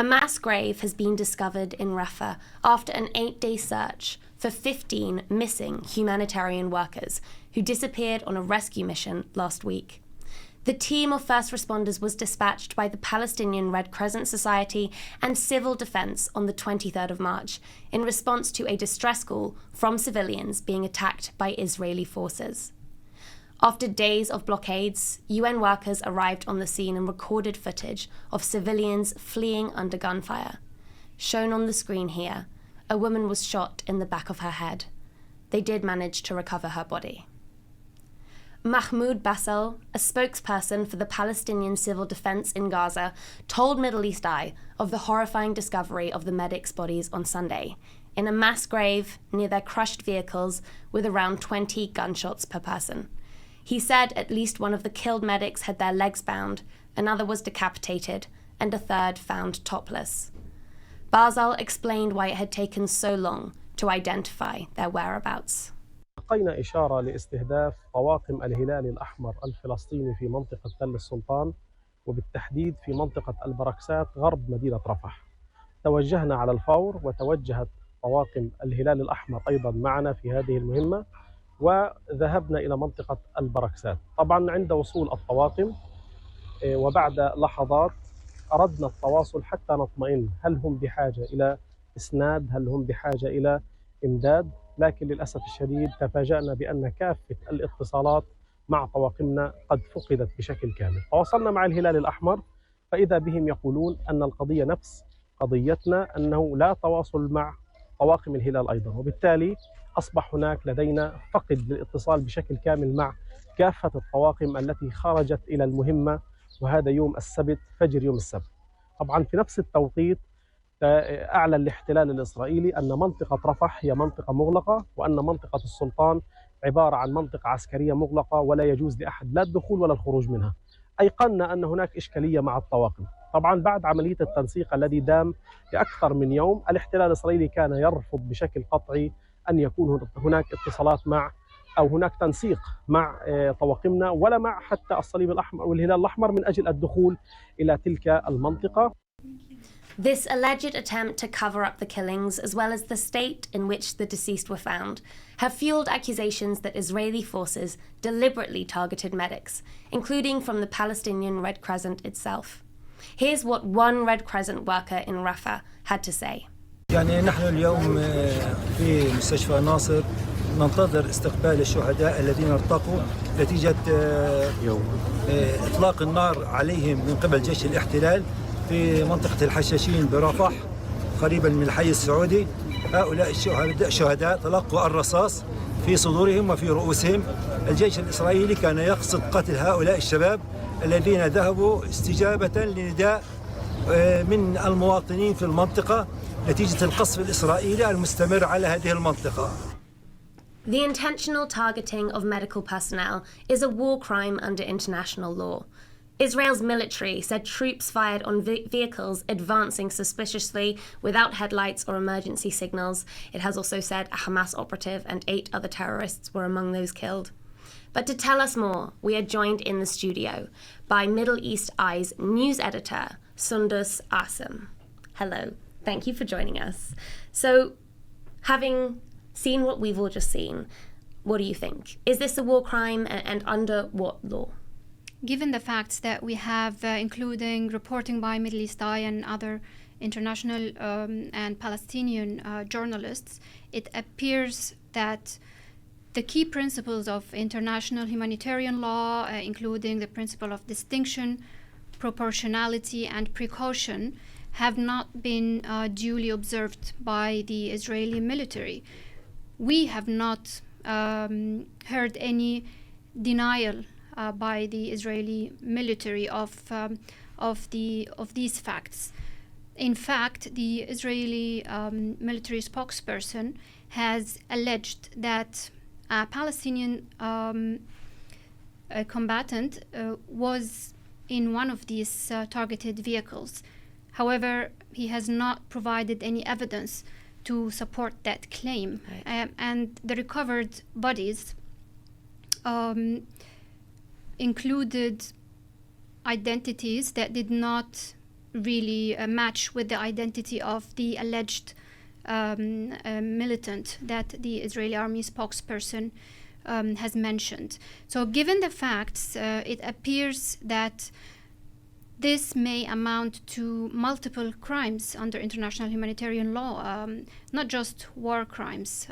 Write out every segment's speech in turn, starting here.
A mass grave has been discovered in Rafah after an 8-day search for 15 missing humanitarian workers who disappeared on a rescue mission last week. The team of first responders was dispatched by the Palestinian Red Crescent Society and Civil Defense on the 23rd of March in response to a distress call from civilians being attacked by Israeli forces. After days of blockades, UN workers arrived on the scene and recorded footage of civilians fleeing under gunfire. Shown on the screen here, a woman was shot in the back of her head. They did manage to recover her body. Mahmoud Bassel, a spokesperson for the Palestinian Civil Defense in Gaza, told Middle East Eye of the horrifying discovery of the medics' bodies on Sunday, in a mass grave near their crushed vehicles with around 20 gunshots per person. He said at least one of the killed medics had their legs bound, another was decapitated, and a third found topless. Barzal explained why it had taken so long to identify their whereabouts. لقينا إشارة لاستهداف طواقم الهلال الأحمر الفلسطيني في منطقة تل السلطان وبالتحديد في منطقة البركسات غرب مدينة رفح. توجهنا على الفور وتوجهت طواقم الهلال الأحمر أيضا معنا في هذه المهمة وذهبنا إلى منطقة البركسات. طبعا عند وصول الطواقم وبعد لحظات أردنا التواصل حتى نطمئن هل هم بحاجة إلى إسناد، هل هم بحاجة إلى إمداد، لكن للأسف الشديد تفاجأنا بأن كافة الاتصالات مع طواقمنا قد فقدت بشكل كامل. تواصلنا مع الهلال الأحمر فإذا بهم يقولون أن القضية نفس قضيتنا، أنه لا تواصل مع طواقم الهلال أيضا، وبالتالي أصبح هناك لدينا فقد للاتصال بشكل كامل مع كافة الطواقم التي خرجت إلى المهمة، وهذا يوم السبت فجر يوم السبت. طبعا في نفس التوقيت أعلن الاحتلال الإسرائيلي أن منطقة رفح هي منطقة مغلقة وأن منطقة السلطان عبارة عن منطقة عسكرية مغلقة ولا يجوز لأحد لا الدخول ولا الخروج منها. أيقنا أن هناك إشكالية مع الطواقم. طبعا بعد عملية التنسيق الذي دام لأكثر من يوم، الاحتلال الإسرائيلي كان يرفض بشكل قطعي أن يكون هناك اتصالات مع أو هناك تنسيق مع طواقمنا ولا مع حتى الصليب الأحمر والهلال الأحمر من أجل الدخول إلى تلك المنطقة. This alleged attempt to cover up the killings, as well as the state in which the deceased were found, have fueled accusations that Israeli forces deliberately targeted medics, including from the Palestinian Red Crescent itself. Here's what one Red Crescent worker in Rafah had to say. يعني نحن اليوم في مستشفى ناصر ننتظر استقبال الشهداء الذين ارتقوا نتيجة إطلاق النار عليهم من قبل جيش الاحتلال في منطقة الحشاشين برفح قريبا من الحي السعودي. هؤلاء الشهداء تلقوا الرصاص في صدورهم وفي رؤوسهم. الجيش الإسرائيلي كان يقصد قتل هؤلاء الشباب الذين ذهبوا استجابة لنداء من المواطنين في المنطقة نتيجة القصف الإسرائيلي المستمر على هذه المنطقة. The intentional targeting of medical personnel is a war crime under international law. Israel's military said troops fired on vehicles advancing suspiciously without headlights or emergency signals. It has also said a Hamas operative and 8 other terrorists were among those killed. But to tell us more, we are joined in the studio by Middle East Eye's news editor, Sundus Asim. Hello, thank you for joining us. So, having seen what we've all just seen, what do you think? Is this a war crime and under what law? Given the facts that we have, including reporting by Middle East Eye and other international and Palestinian journalists, it appears that the key principles of international humanitarian law, including the principle of distinction, proportionality, and precaution, have not been duly observed by the Israeli military. We have not heard any denial by the Israeli military of these facts. In fact, the Israeli military spokesperson has alleged that a Palestinian combatant was in one of these targeted vehicles. However, he has not provided any evidence to support that claim. Right. And the recovered bodies included identities that did not really match with the identity of the alleged militant that the Israeli army spokesperson has mentioned. So given the facts, it appears that this may amount to multiple crimes under international humanitarian law, not just war crimes.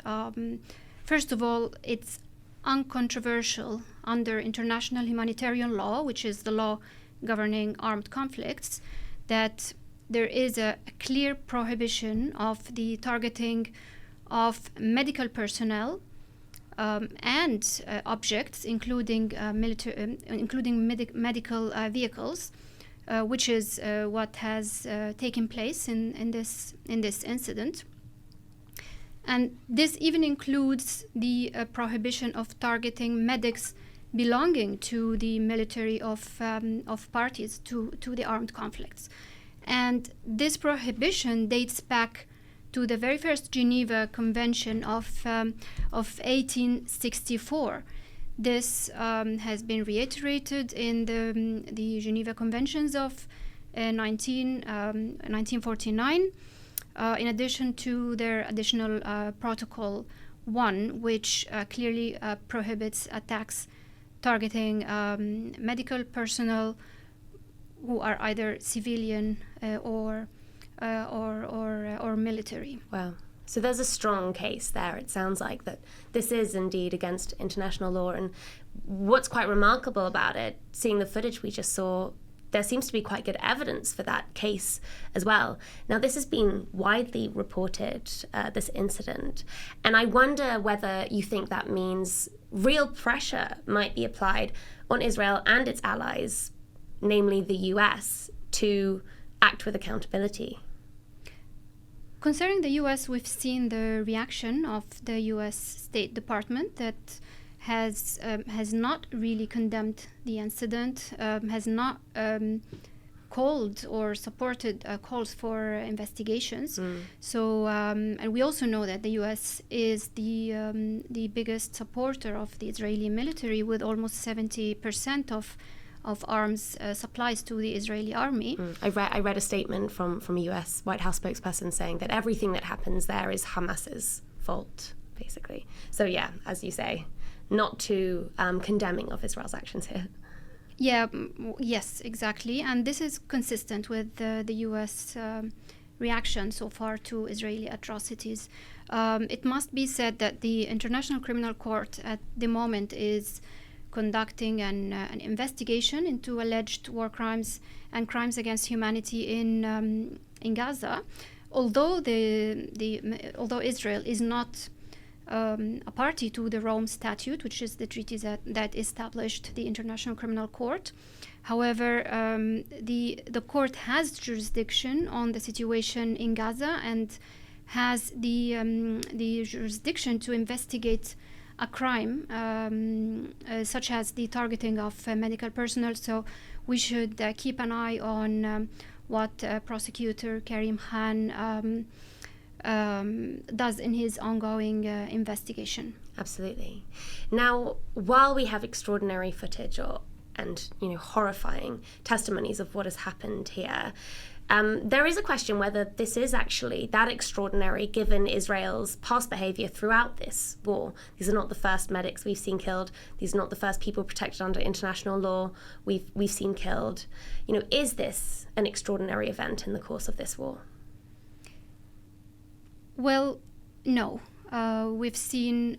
First of all, it's uncontroversial under international humanitarian law, which is the law governing armed conflicts, that there is a clear prohibition of the targeting of medical personnel and objects, including medical vehicles, which is what has taken place in this incident. And this even includes the prohibition of targeting medics belonging to the military of parties to the armed conflicts. And this prohibition dates back to the very first Geneva Convention of 1864. This has been reiterated in the Geneva Conventions of 1949, in addition to their additional Protocol 1, which clearly prohibits attacks targeting medical personnel who are either civilian or military. Wow. So there's a strong case there. It sounds like that this is indeed against international law. And what's quite remarkable about it, seeing the footage we just saw, there seems to be quite good evidence for that case as well. Now, this has been widely reported, this incident, and I wonder whether you think that means real pressure might be applied on Israel and its allies, namely the US, to act with accountability. Concerning the US, we've seen the reaction of the US State Department that has not really condemned the incident, has not called or supported calls for investigations. So, and we also know that the US is the biggest supporter of the Israeli military, with almost 70% of arms supplies to the Israeli army. I read a statement from a US White House spokesperson saying that everything that happens there is Hamas's fault, basically. So yeah, as you say, not too condemning of Israel's actions here. Yeah, yes, exactly. And this is consistent with the US reaction so far to Israeli atrocities. It must be said that the International Criminal Court at the moment is conducting an investigation into alleged war crimes and crimes against humanity in Gaza. Although although Israel is not a party to the Rome Statute, which is the treaty that established the International Criminal Court. However, the court has jurisdiction on the situation in Gaza and has the jurisdiction to investigate a crime such as the targeting of medical personnel. So we should keep an eye on what prosecutor Karim Khan does in his ongoing investigation. Absolutely. Now, while we have extraordinary footage and horrifying testimonies of what has happened here, there is a question whether this is actually that extraordinary given Israel's past behavior throughout this war. These are not the first medics we've seen killed. These are not the first people protected under international law we've seen killed. Is this an extraordinary event in the course of this war? Well, no. We've seen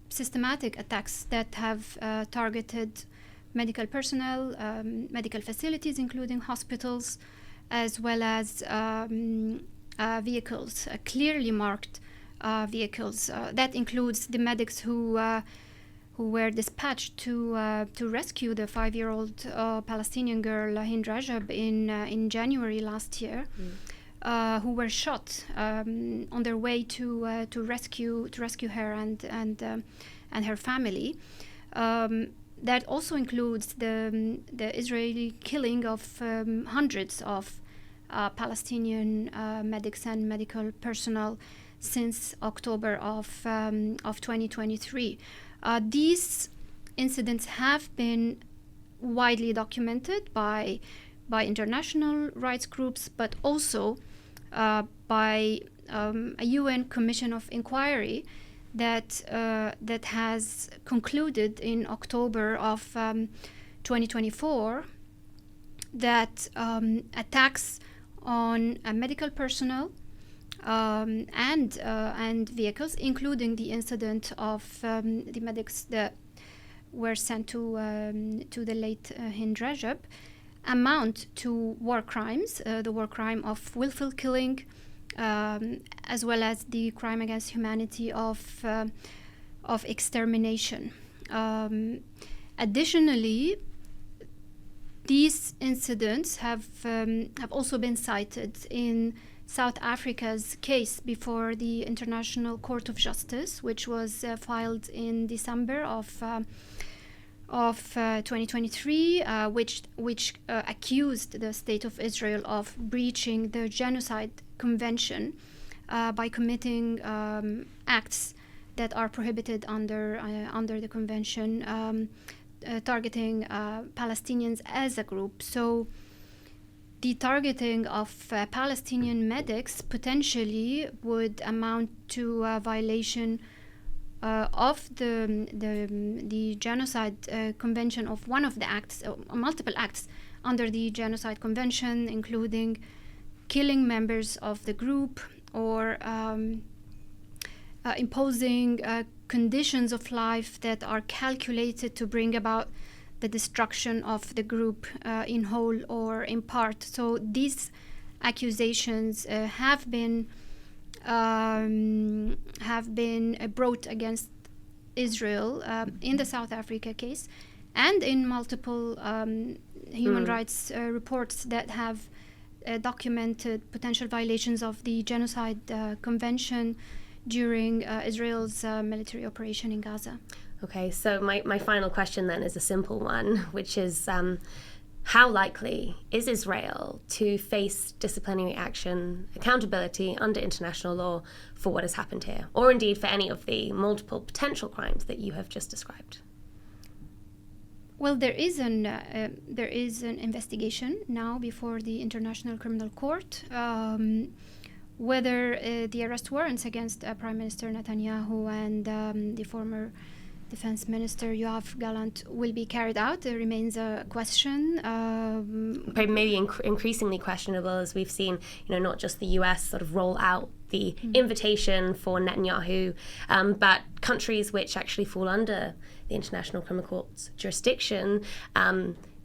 systematic attacks that have targeted medical personnel, medical facilities, including hospitals, as well as vehicles, clearly marked vehicles. That includes the medics who were dispatched to rescue the 5-year-old Palestinian girl Hind Rajab in January last year. Who were shot on their way to rescue her and her family. That also includes the Israeli killing of hundreds of Palestinian medics and medical personnel since October of 2023. These incidents have been widely documented by by international rights groups, but also by a UN Commission of Inquiry that has concluded in October of 2024 that attacks on medical personnel and vehicles, including the incident of the medics that were sent to the late Hind Rajab, amount to war crimes, the war crime of willful killing, as well as the crime against humanity of extermination. Additionally, these incidents have also been cited in South Africa's case before the International Court of Justice, which was filed in December of 2023, which accused the State of Israel of breaching the Genocide Convention by committing acts that are prohibited under the convention, targeting Palestinians as a group. So the targeting of Palestinian medics potentially would amount to a violation of the Genocide Convention, of one of the acts, multiple acts under the Genocide Convention, including killing members of the group or imposing conditions of life that are calculated to bring about the destruction of the group in whole or in part. So these accusations have been brought against Israel in the South Africa case and in multiple human rights reports that have documented potential violations of the Genocide Convention during Israel's military operation in Gaza. Okay, so my final question then is a simple one, which is how likely is Israel to face disciplinary action, accountability under international law for what has happened here, or indeed for any of the multiple potential crimes that you have just described? Well, there is an investigation now before the International Criminal Court. Whether the arrest warrants against Prime Minister Netanyahu and the former Defense Minister Yoav Gallant will be carried out remains a question. Maybe increasingly questionable, as we've seen, not just the US sort of roll out the invitation for Netanyahu, but countries which actually fall under the International Criminal Court's jurisdiction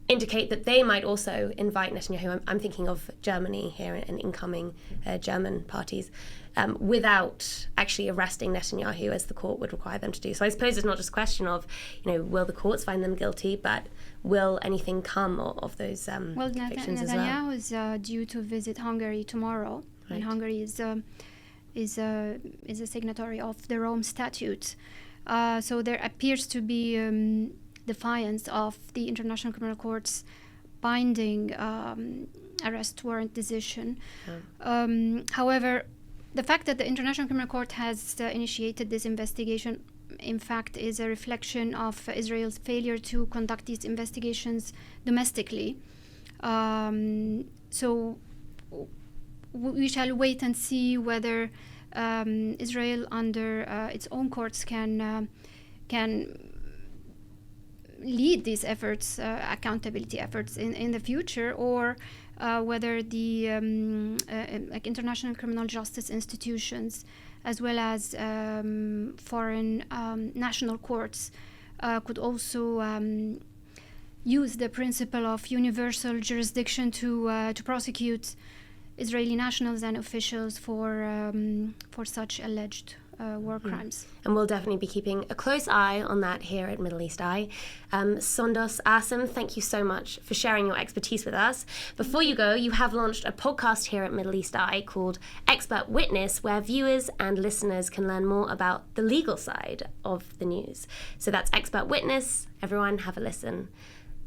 indicate that they might also invite Netanyahu. I'm thinking of Germany here and incoming German parties, without actually arresting Netanyahu as the court would require them to do. So I suppose it's not just a question of, will the courts find them guilty, but will anything come of those convictions as well? Netanyahu is due to visit Hungary tomorrow, right. And Hungary is a signatory of the Rome Statute. So there appears to be defiance of the International Criminal Court's binding arrest warrant decision. However, the fact that the International Criminal Court has initiated this investigation, in fact, is a reflection of Israel's failure to conduct these investigations domestically. So we shall wait and see whether Israel, under its own courts, can lead these efforts, accountability efforts in the future, or whether the international criminal justice institutions, as well as foreign national courts, could also use the principle of universal jurisdiction to prosecute Israeli nationals and officials for such alleged war crimes. And we'll definitely be keeping a close eye on that here at Middle East Eye. Sondos Asim, thank you so much for sharing your expertise with us. Before you go, you have launched a podcast here at Middle East Eye called Expert Witness, where viewers and listeners can learn more about the legal side of the news. So that's Expert Witness. Everyone have a listen.